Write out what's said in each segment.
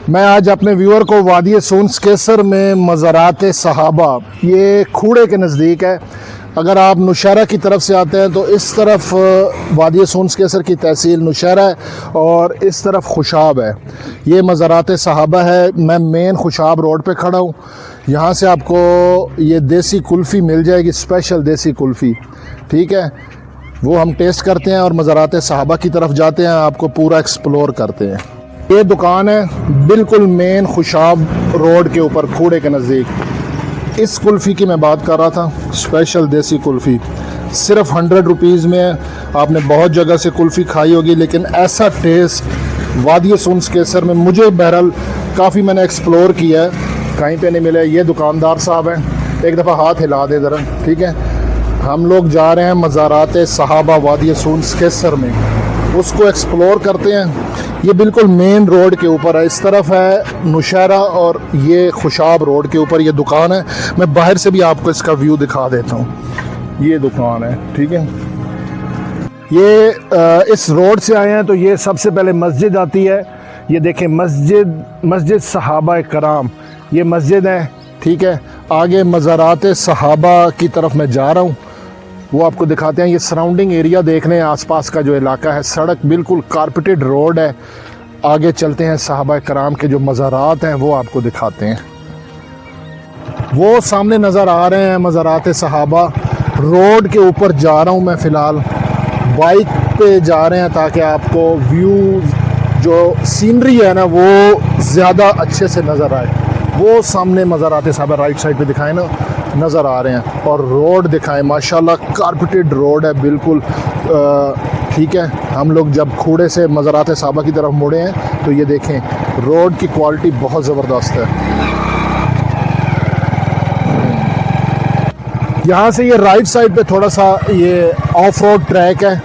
मैं आज अपने व्यूअर को वादी सूंस केसर में मज़ारात सहाबा, ये खूड़े के नज़दीक है। अगर आप नौशहरा की तरफ से आते हैं तो इस तरफ वादी सूंस केसर की तहसील नौशहरा है और इस तरफ खुशाब है। ये मज़ारात सहाबा है। मैं मेन खुशाब रोड पे खड़ा हूँ। यहाँ से आपको ये देसी कुल्फ़ी मिल जाएगी, स्पेशल देसी कुल्फ़ी, ठीक है। वो हम टेस्ट करते हैं और मज़ारात सहाबा की तरफ जाते हैं, आपको पूरा एक्सप्लोर करते हैं। ये दुकान है बिल्कुल मेन खुशाब रोड के ऊपर, खूड़े के नज़दीक। इस कुल्फ़ी की मैं बात कर रहा था, स्पेशल देसी कुल्फ़ी, सिर्फ 100 रुपीज़ में है। आपने बहुत जगह से कुल्फ़ी खाई होगी, लेकिन ऐसा टेस्ट वादी सूंस केसर में मुझे बहरहाल काफ़ी मैंने एक्सप्लोर किया है, कहीं पे नहीं मिला। ये दुकानदार साहब हैं, एक दफ़ा हाथ हिला दे ज़रा, ठीक है। हम लोग जा रहे हैं मज़ारात सहाबा वादी सूंस केसर में, उसको एक्सप्लोर करते हैं। ये बिल्कुल मेन रोड के ऊपर है। इस तरफ है नौशहरा और ये खुशाब रोड के ऊपर ये दुकान है। मैं बाहर से भी आपको इसका व्यू दिखा देता हूँ। ये दुकान है, ठीक है। ये इस रोड से आए हैं तो ये सबसे पहले मस्जिद आती है। ये देखें, मस्जिद सहाबा कराम, ये मस्जिद है, ठीक है। आगे मज़ारात सहाबा की तरफ मैं जा रहा हूँ, वो आपको दिखाते हैं। ये सराउंडिंग एरिया देख लें, आसपास का जो इलाका है, सड़क बिल्कुल कारपेटेड रोड है। आगे चलते हैं, सहाबा कराम के जो मज़ारात हैं वो आपको दिखाते हैं। वो सामने नज़र आ रहे हैं मज़ारात सहाबा। रोड के ऊपर जा रहा हूँ मैं फ़िलहाल, बाइक पे जा रहे हैं ताकि आपको व्यू जो सीनरी है ना वो ज़्यादा अच्छे से नज़र आए। वो सामने मज़ारात सहाबा राइट साइड पे दिखाए ना, नज़र आ रहे हैं, और रोड दिखाएं। माशाल्लाह कारपेटेड रोड है बिल्कुल, ठीक है। हम लोग जब खूड़े से मज़ारात सहाबा की तरफ मुड़े हैं तो ये देखें, रोड की क्वालिटी बहुत ज़बरदस्त है। यहाँ से ये राइट साइड पे थोड़ा सा ये ऑफ रोड ट्रैक है,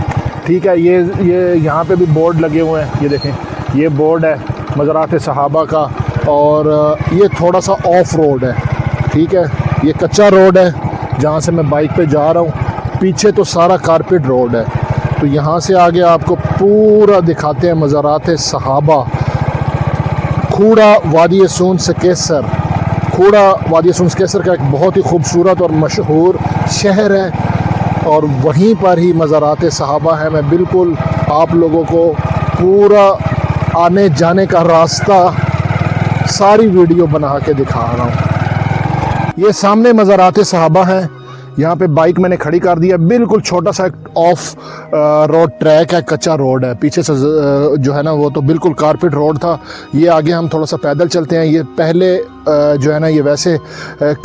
ठीक है। ये यहाँ पे भी बोर्ड लगे हुए हैं, ये देखें, ये बोर्ड है मज़ारात सहाबा का, और ये थोड़ा सा ऑफ रोड है, ठीक है। ये कच्चा रोड है जहाँ से मैं बाइक पे जा रहा हूँ। पीछे तो सारा कारपेट रोड है। तो यहाँ से आगे आपको पूरा दिखाते हैं मज़ारात सहाबा, खूड़ा वादी सूंस केसर। खूड़ा वादी सूंस केसर का एक बहुत ही खूबसूरत और मशहूर शहर है, और वहीं पर ही मज़ारात सहाबा है। मैं बिल्कुल आप लोगों को पूरा आने जाने का रास्ता सारी वीडियो बना के दिखा रहा हूँ। ये सामने मज़ारात सहाबा हैं। यहाँ पे बाइक मैंने खड़ी कर दिया। बिल्कुल छोटा सा ऑफ रोड ट्रैक है, कच्चा रोड है। पीछे से जो है ना वो तो बिल्कुल कारपेट रोड था। ये आगे हम थोड़ा सा पैदल चलते हैं। ये पहले जो है ना ये वैसे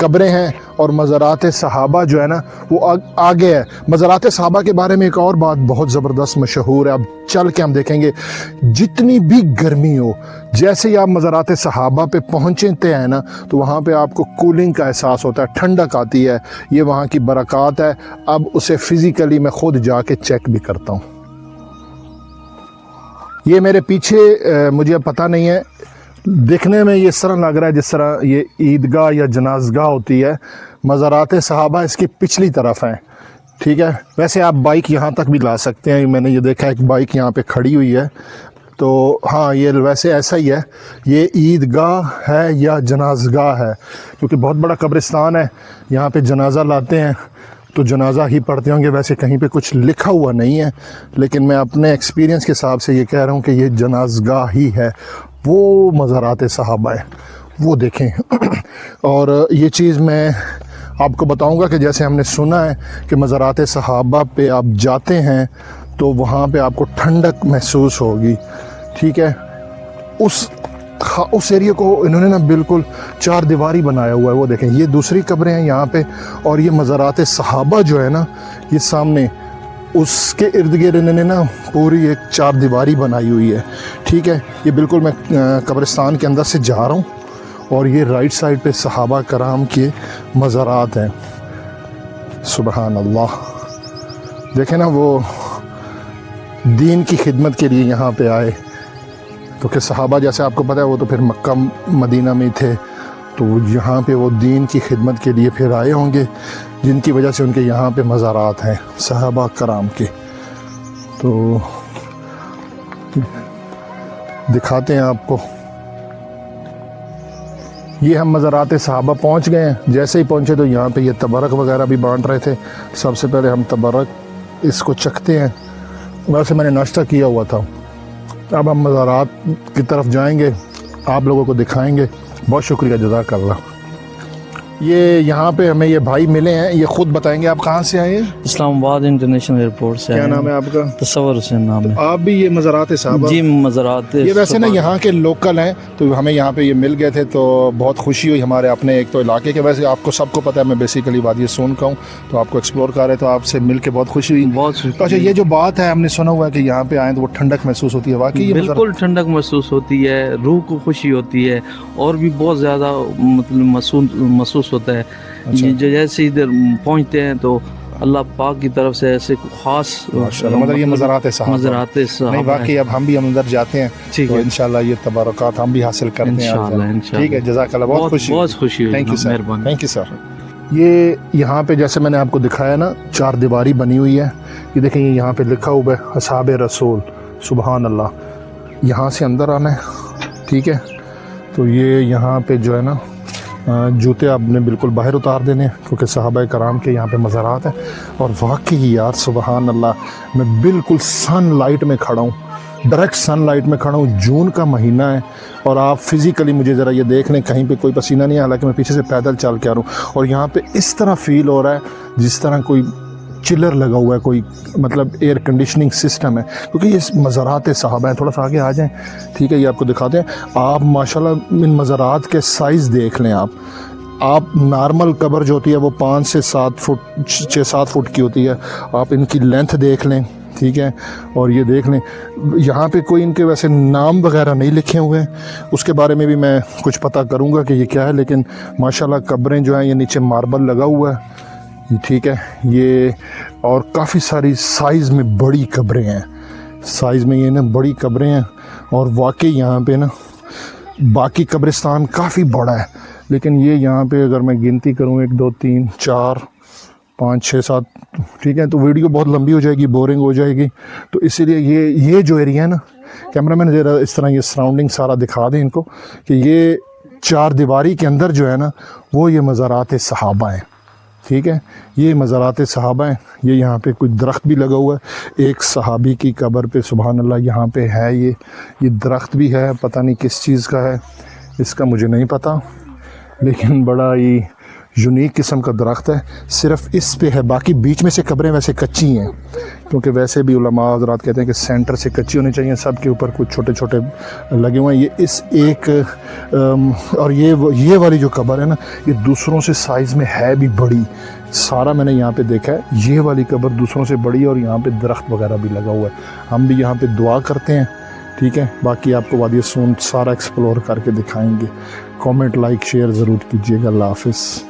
कब्रें हैं, और मज़ारात सहाबा जो है ना वो आगे है। मज़ारात सहाबा के बारे में एक और बात बहुत ज़बरदस्त मशहूर है, अब चल के हम देखेंगे। जितनी भी गर्मी हो, जैसे ही आप मज़ारात सहाबा पे पहुँचते हैं ना तो वहाँ पे आपको कूलिंग का एहसास होता है, ठंडक आती है। ये वहाँ की बरक़ात है। अब उसे फ़िज़िकली मैं ख़ुद जाके चेक भी करता हूँ। ये मेरे पीछे मुझे अब पता नहीं है, दिखने में ये इस तरह लग रहा है जिस तरह ये ईदगाह या जनाज़गाह होती है। मज़ारात सहाबा इसकी पिछली तरफ है, ठीक है। वैसे आप बाइक यहाँ तक भी ला सकते हैं। मैंने ये देखा एक बाइक यहाँ पे खड़ी हुई है, तो हाँ ये वैसे ऐसा ही है। ये ईदगाह है या जनाज़गाह है, क्योंकि बहुत बड़ा कब्रिस्तान है। यहाँ पे जनाज़ा लाते हैं तो जनाज़ा ही पढ़ते होंगे। वैसे कहीं पे कुछ लिखा हुआ नहीं है, लेकिन मैं अपने एक्सपीरियंस के हिसाब से ये कह रहा हूँ कि ये जनाज़गाह ही है। वो मज़ारात सहाबा है, वो देखें। और ये चीज़ मैं आपको बताऊंगा कि जैसे हमने सुना है कि मज़ारात सहाबा पे आप जाते हैं तो वहाँ पे आपको ठंडक महसूस होगी, ठीक है। उस एरिया को इन्होंने ना बिल्कुल चार दीवारी बनाया हुआ है। वो देखें, ये दूसरी कब्रें हैं यहाँ पे, और ये मज़ारात सहाबा जो है ना ये सामने, उसके इर्द गिर्द इन्होंने ना पूरी एक चार दीवारी बनाई हुई है, ठीक है। ये बिल्कुल मैं कब्रिस्तान के अंदर से जा रहा हूँ, और ये राइट साइड पे सहाबा कराम के मज़ारात हैं। सुबहान अल्लाह, देखें ना वो दीन की खिदमत के लिए यहाँ पे आए। क्योंकि सहाबा जैसे आपको पता है वो तो फिर मक्का मदीना में थे, तो यहाँ पे वो दीन की खिदमत के लिए फिर आए होंगे, जिनकी वजह से उनके यहाँ पे मज़ारात हैं सहाबा कराम के। तो दिखाते हैं आपको। ये हम मज़ारात सहाबा पहुँच गए हैं। जैसे ही पहुँचे तो यहाँ पे ये तबरक वगैरह भी बांट रहे थे। सबसे पहले हम तबरक इसको चखते हैं। वैसे मैंने नाश्ता किया हुआ था। अब हम मज़ारात की तरफ जाएंगे, आप लोगों को दिखाएंगे। बहुत शुक्रिया, जज़ाकल्लाह। ये यहाँ पे हमें ये भाई मिले हैं, ये खुद बताएंगे आप कहाँ से आए हैं। इस्लामाबाद इंटरनेशनल एयरपोर्ट से। क्या नाम है आपका? तसव्वुर हुसैन नाम है। आप भी ये मज़ारात साहबा? जी, मज़ारात। ये वैसे ना यहाँ के लोकल हैं, तो हमें यहाँ पे ये मिल गए थे तो बहुत खुशी हुई हमारे अपने एक तो इलाके के। वैसे आपको सबको पता है मैं बेसिकली वादी सोन का हूँ, तो आपको एक्सप्लोर कर रहे तो आपसे मिल के बहुत खुशी हुई। बहुत तो अच्छा, ये जो बात है हमने सुना हुआ है कि यहाँ पे आए तो वो ठंडक महसूस होती है, वाकई बिल्कुल ठंडक महसूस होती है, रूह को खुशी होती है और भी बहुत ज़्यादा मतलब महसूस होता है। अच्छा। जो जैसे इधर पहुँचते हैं तो अल्लाह पाक की तरफ से ऐसे खास मतलब ये मज़ारात साहबा नहीं, वाकई अब हम भी अंदर जाते हैं तो इंशाल्लाह ये तबारकात हम भी हासिल करते हैं। ठीक है, जज़ाकल्लाह, बहुत खुशी। Thank you sir, thank you sir. ये यहाँ पे जैसे मैंने आपको दिखाया ना, 4 दीवारी बनी हुई है। ये देखें, ये यहाँ पे लिखा हुआ है अस्हाब रसूल, सुबहान अल्लाह। यहाँ से अंदर आना है, ठीक है। तो ये यहाँ पे जो है ना जूते आपने बिल्कुल बाहर उतार देने, क्योंकि सहाबा कराम के यहाँ पे मज़ारात हैं। और वाकई यार सुबहान अल्लाह, मैं बिल्कुल सनलाइट में खड़ा हूँ, डायरेक्ट सनलाइट में खड़ा हूँ। जून का महीना है और आप फिज़िकली मुझे ज़रा ये देख लें, कहीं पे कोई पसीना नहीं है, हालांकि मैं पीछे से पैदल चल के आ रहा हूँ। और यहाँ पे इस तरह फ़ील हो रहा है जिस तरह कोई चिलर लगा हुआ है, कोई मतलब एयर कंडीशनिंग सिस्टम है, क्योंकि ये मज़ारात साहबा है। थोड़ा सा आगे आ जाएं, ठीक है, ये आपको दिखाते हैं। आप माशाल्लाह इन मज़ारात के साइज़ देख लें। आप नॉर्मल कब्र जो होती है वो 5 से 7 फुट 6-7 फुट की होती है, आप इनकी लेंथ देख लें, ठीक है। और ये देख लें, यहाँ पे कोई इनके वैसे नाम वगैरह नहीं लिखे हुए हैं, उसके बारे में भी मैं कुछ पता करूँगा कि ये क्या है। लेकिन माशाल्लाह कब्रें जो हैं, ये नीचे मार्बल लगा हुआ है, ठीक है। ये और काफ़ी सारी साइज़ में बड़ी कब्रें हैं, साइज़ में ये ना बड़ी कब्रें हैं। और वाकई यहाँ पे ना बाकी कब्रिस्तान काफ़ी बड़ा है, लेकिन ये यहाँ पे अगर मैं गिनती करूँ 1 2 3 4 5 6 7, ठीक है, तो वीडियो बहुत लंबी हो जाएगी, बोरिंग हो जाएगी। तो इसीलिए ये जो एरिया है ना, कैमरा मैन ज़रा इस तरह ये सराउंडिंग सारा दिखा दें इनको कि ये 4 दीवारी के अंदर जो है ना वो ये मज़ारात सहाबा हैं, ठीक है। ये मज़ारात सहाबा हैं। ये यहाँ पे कोई दरख्त भी लगा हुआ है, एक सहाबी की कब्र पे सुबहान अल्लाह यहाँ पे है। ये दरख्त भी है, पता नहीं किस चीज़ का है, इसका मुझे नहीं पता, लेकिन बड़ा ही यूनिक किस्म का दरख्त है। सिर्फ इस पे है, बाकी बीच में से कब्रें वैसे कच्ची हैं, क्योंकि वैसे भी उलमा हज़रात कहते हैं कि सेंटर से कच्ची होनी चाहिए। सब के ऊपर कुछ छोटे छोटे लगे हुए हैं। ये इस एक और ये वाली जो कब्र है ना, ये दूसरों से साइज़ में है भी बड़ी। सारा मैंने यहाँ पे देखा है, ये वाली कब्र दूसरों से बड़ी, और यहाँ पे दरख्त वगैरह भी लगा हुआ है। हम भी यहाँ पे दुआ करते हैं, ठीक है। बाकी आपको वादी सोन सारा एक्सप्लोर करके दिखाएंगे। कमेंट, लाइक, शेयर ज़रूर कीजिएगा। अल्लाह हाफ़िज़।